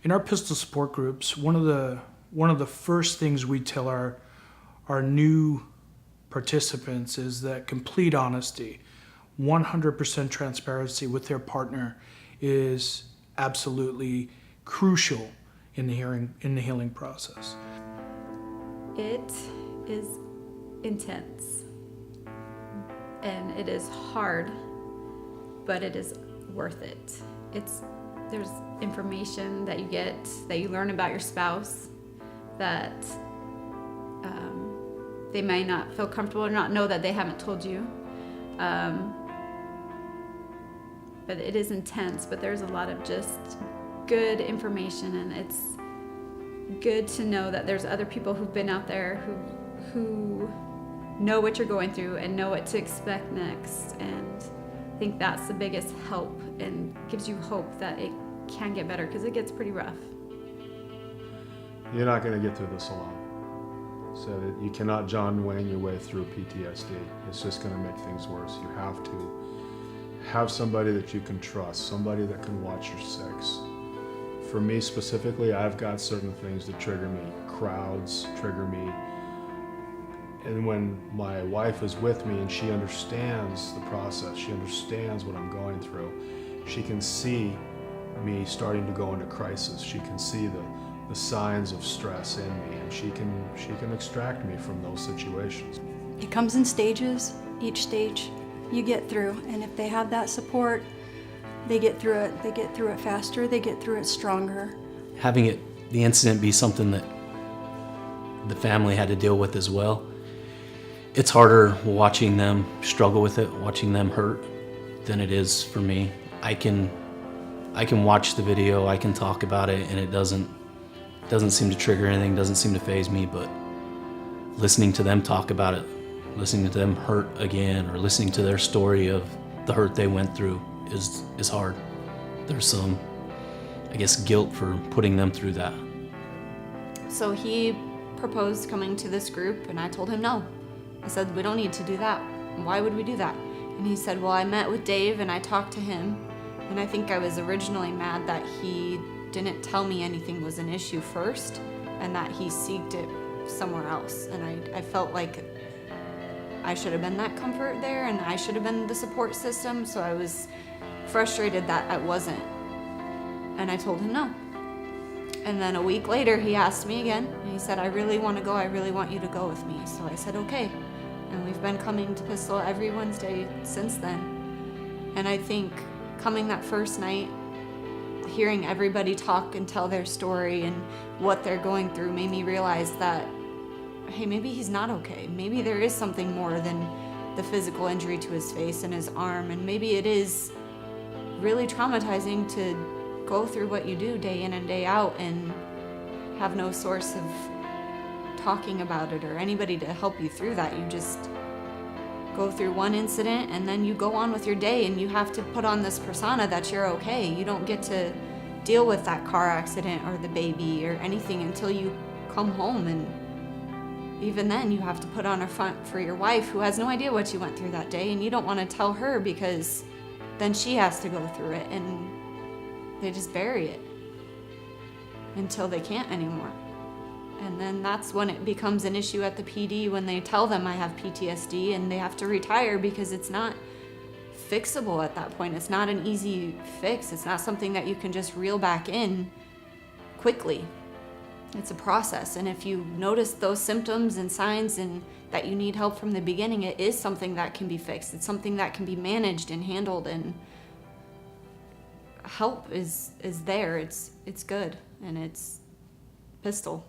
In our pistol support groups, one of the first things we tell our new participants is that complete honesty, 100% transparency with their partner is absolutely crucial in the healing process. It is intense and it is hard, but it is worth it. There's information that you get, that you learn about your spouse, that they may not feel comfortable or not know that they haven't told you. But it is intense, but there's a lot of just good information, and it's good to know that there's other people who've been out there who know what you're going through and know what to expect next. And I think that's the biggest help and gives you hope that it can get better, because it gets pretty rough. You're not going to get through this alone. So you cannot John Wayne your way through PTSD. It's just going to make things worse. You have to have somebody that you can trust, somebody that can watch your six. For me specifically, I've got certain things that trigger me. Crowds trigger me. And when my wife is with me and she understands the process, she understands what I'm going through, she can see me starting to go into crisis. She can see the signs of stress in me, and she can extract me from those situations. It comes in stages. Each stage you get through, and if they have that support, they get through it. They get through it faster. They get through it stronger. Having the incident be something that the family had to deal with as well, it's harder watching them struggle with it, watching them hurt, than it is for me. I can watch the video, I can talk about it, and it doesn't seem to trigger anything, doesn't seem to faze me, but listening to them talk about it, listening to them hurt again, or listening to their story of the hurt they went through is hard. There's some, I guess, guilt for putting them through that. So he proposed coming to this group, and I told him no. I said, we don't need to do that. Why would we do that? And he said, well, I met with Dave and I talked to him, and I think I was originally mad that he didn't tell me anything was an issue first, and that he seeked it somewhere else. And I felt like I should have been that comfort there, and I should have been the support system, so I was frustrated that I wasn't. And I told him no. And then a week later, he asked me again, and he said, I really want to go, I really want you to go with me. So I said, okay. And we've been coming to Pistol every Wednesday since then. And I think coming that first night, hearing everybody talk and tell their story and what they're going through made me realize that, hey, maybe he's not okay. Maybe there is something more than the physical injury to his face and his arm, and maybe it is really traumatizing to go through what you do day in and day out and have no source of talking about it or anybody to help you through that. You just go through one incident and then you go on with your day, and you have to put on this persona that you're okay. You don't get to deal with that car accident or the baby or anything until you come home, and even then you have to put on a front for your wife, who has no idea what you went through that day, and you don't want to tell her because then she has to go through it, and they just bury it until they can't anymore. And then that's when it becomes an issue at the PD, when they tell them I have PTSD and they have to retire, because it's not fixable at that point. It's not an easy fix. It's not something that you can just reel back in quickly. It's a process, and if you notice those symptoms and signs and that you need help from the beginning, it is something that can be fixed. It's something that can be managed and handled, and help is there. It's good, and it's Pistol.